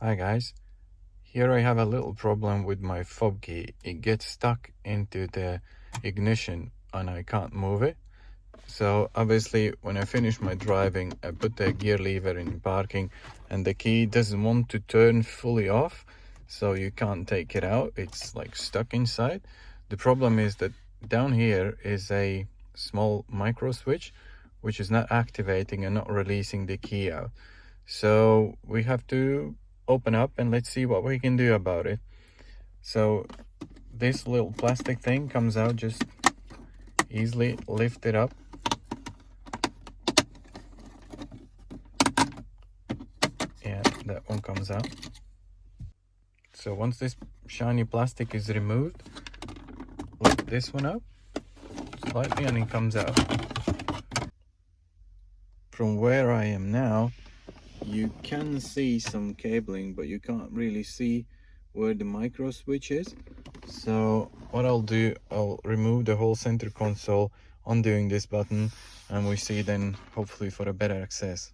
Hi guys, here I have a little problem with my fob key. It gets stuck into the ignition and I can't move it. So obviously when I finish my driving, I put the gear lever in parking and the key doesn't want to turn fully off, so you can't take it out. It's like stuck inside. The problem is that down here is a small micro switch which is not activating and not releasing the key out. So we have to open up and let's see what we can do about it. So this little plastic thing comes out, just easily lift it up. Yeah, that one comes out. So once this shiny plastic is removed, lift this one up slightly and it comes out. From where I am now, you can see some cabling, but you can't really see where the micro switch is. So what I'll do, I'll remove the whole center console, undoing this button, and we see then hopefully for a better access.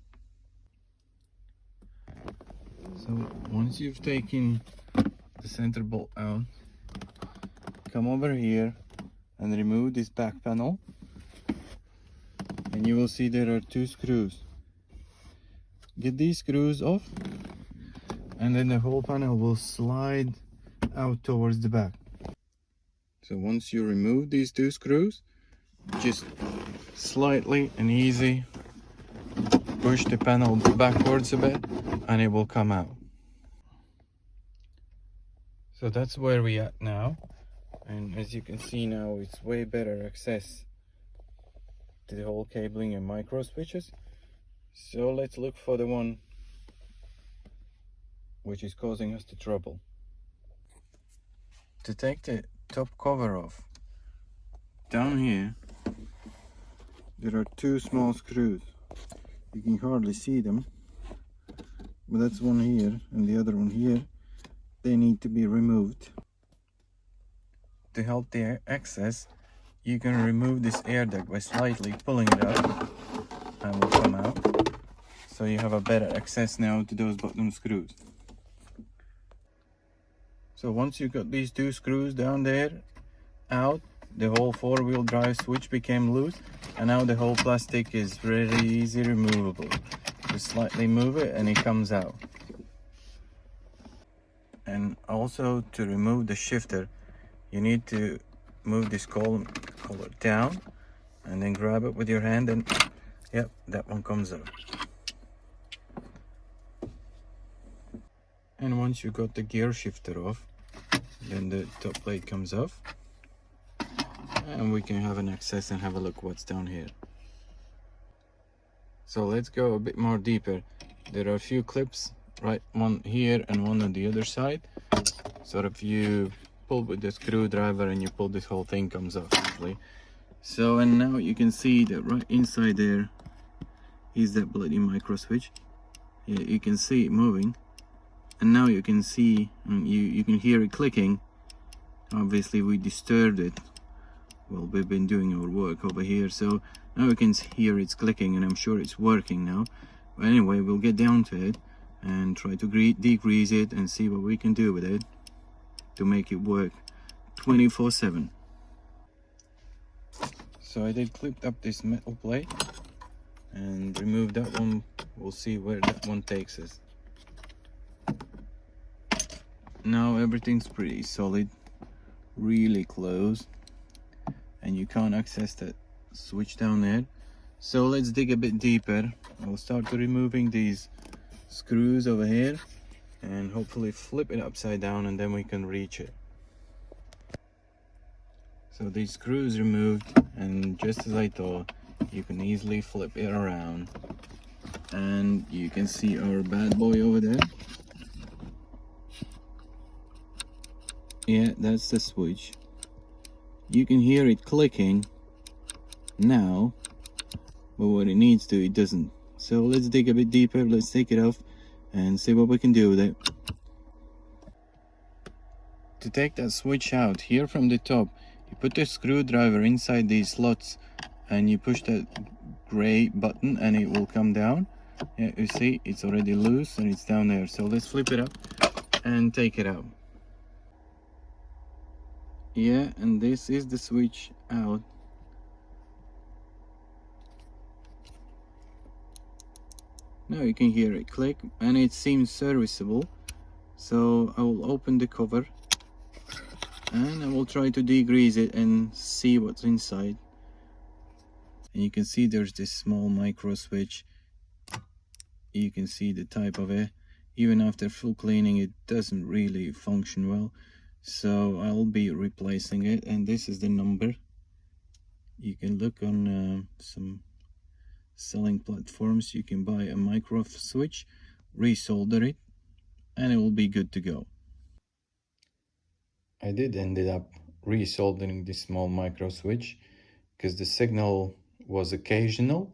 So once you've taken the center bolt out, come over here and remove this back panel, and you will see there are two screws. Get these screws off and then the whole panel will slide out towards the back. So once you remove these two screws, just slightly and easy push the panel backwards a bit and it will come out. So that's where we at now, and as you can see now, it's way better access to the whole cabling and micro switches. So let's look for the one which is causing us the trouble. To take the top cover off, down here there are two small screws. You can hardly see them, but that's one here and the other one here. They need to be removed. To help the access, you can remove this air duct by slightly pulling it up and will come out. So you have a better access now to those bottom screws. So once you got these two screws down there out, the whole four-wheel drive switch became loose, and now the whole plastic is very easy removable. Just slightly move it and it comes out. And also to remove the shifter, you need to move this collar down and then grab it with your hand, and yep, that one comes out. And once you got the gear shifter off, then the top plate comes off and we can have an access and have a look what's down here. So let's go a bit more deeper. There are a few clips, right, one here and one on the other side. So if you pull with the screwdriver and you pull, this whole thing comes off actually. So, and now you can see that right inside there is that bloody micro switch. Yeah, you can see it moving. And now you can see, you can hear it clicking. Obviously we disturbed it while we've been doing our work over here, so now we can hear it's clicking, and I'm sure it's working now. But anyway, we'll get down to it and try to degrease it and see what we can do with it to make it work 24/7. So I did clip up this metal plate and remove that one. We'll see where that one takes us. Now everything's pretty solid, really close, and you can't access that switch down there. So let's dig a bit deeper. I'll start removing these screws over here and hopefully flip it upside down, and then we can reach it. So these screws removed, and just as I thought, you can easily flip it around and you can see our bad boy over there. Yeah, that's the switch. You can hear it clicking now, but what it needs to, it doesn't. So let's dig a bit deeper, let's take it off and see what we can do with it. To take that switch out, here from the top, you put the screwdriver inside these slots and you push that gray button and it will come down. Yeah, you see it's already loose and it's down there. So let's flip it up and take it out. Yeah, and this is the switch out. Now you can hear it click and it seems serviceable. So I will open the cover and I will try to degrease it and see what's inside. And you can see there's this small micro switch. You can see the type of it. Even after full cleaning, it doesn't really function well. So I'll be replacing it, and this is the number. You can look on some selling platforms. You can buy a micro switch, resolder it, and it will be good to go. I did ended up resoldering this small micro switch because the signal was occasional,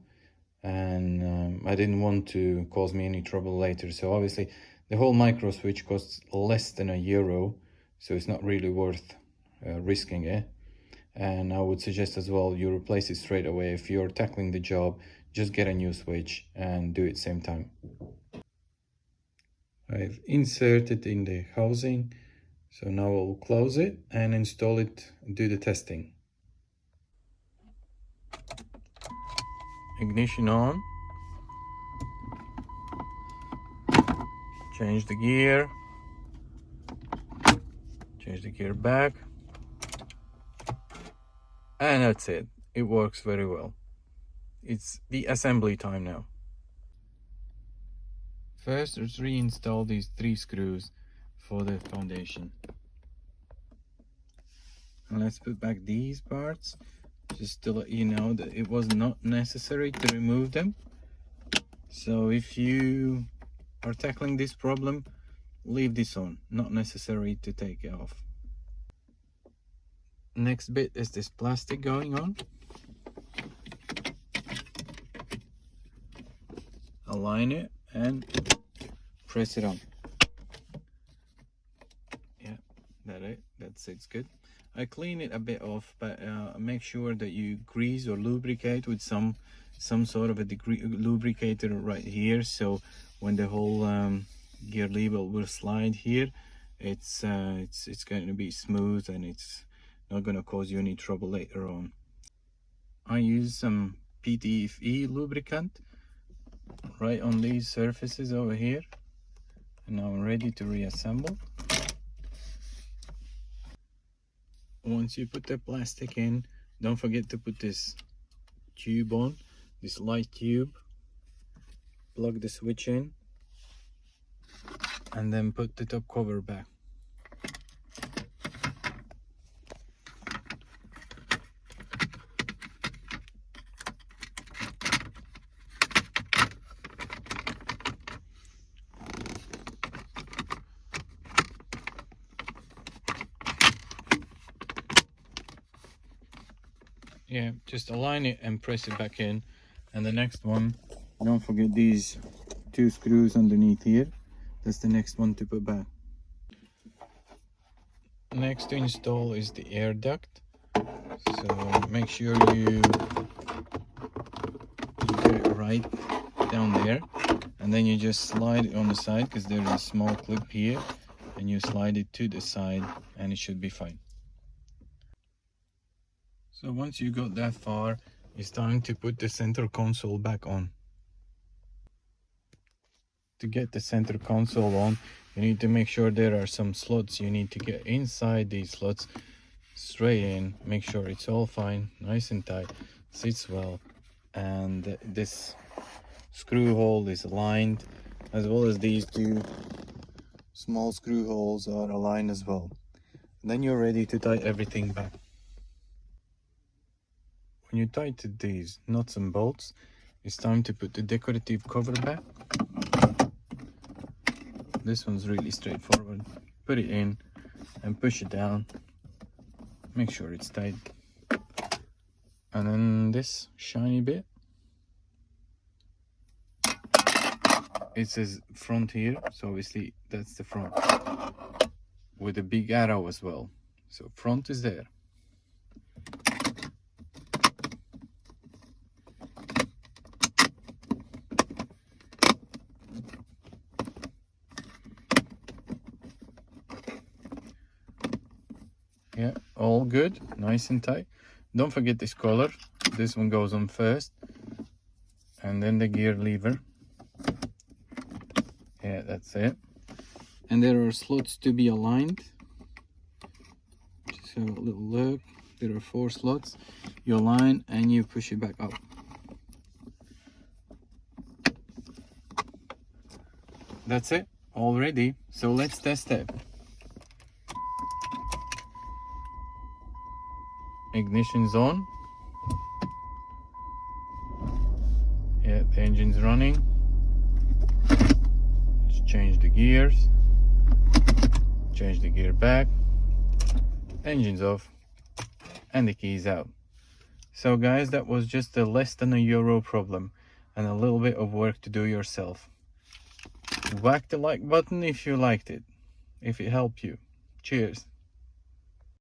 and I didn't want to cause me any trouble later. So obviously the whole micro switch costs less than €1, so it's not really worth risking it. And I would suggest as well you replace it straight away. If you're tackling the job, just get a new switch and do it same time. I've inserted in the housing, so now I'll close it and install it, do the testing. Ignition on. Change the gear. Change the gear back. And that's it. It works very well. It's the assembly time now. First, let's reinstall these 3 screws for the foundation. And let's put back these parts, just to let you know that it was not necessary to remove them. So if you are tackling this problem, leave this on, not necessary to take it off. Next bit is this plastic going on. Align it and press it on. Yeah, that's it's good. I clean it a bit off, but make sure that you grease or lubricate with some sort of a lubricator right here, so when the whole gear lever will slide here, it's going to be smooth and it's not going to cause you any trouble later on. I use some PTFE lubricant right on these surfaces over here, and now I'm ready to reassemble. Once you put the plastic in, don't forget to put this tube on, this light tube. Plug the switch in and then put the top cover back. Yeah, just align it and press it back in. And the next one, don't forget these 2 screws underneath here. That's the next one to put back. Next to install is the air duct. So make sure you get it right down there, and then you just slide it on the side, because there's a small clip here, and you slide it to the side and it should be fine. So once you got that far, it's time to put the center console back on. To get the center console on, you need to make sure there are some slots. You need to get inside these slots, straight in, make sure it's all fine, nice and tight, sits well, and this screw hole is aligned, as well as these 2 small screw holes are aligned as well. And then you're ready to tighten everything back. When you tighten these nuts and bolts, it's time to put the decorative cover back. This one's really straightforward. Put it in and push it down. Make sure it's tight. And then this shiny bit, it says front here, so obviously that's the front, with a big arrow as well. So front is there. Yeah, all good, nice and tight. Don't forget this collar. This one goes on first, and then the gear lever. Yeah, that's it. And there are slots to be aligned. Just have a little look. There are 4 slots. You align and you push it back up. That's it, all ready. So let's test it. Ignition's on. Yeah, the engine's running. Let's change the gears. Change the gear back. Engine's off. And the key's out. So guys, that was just a less than €1 problem and a little bit of work to do yourself. Whack the like button if you liked it, if it helped you. Cheers.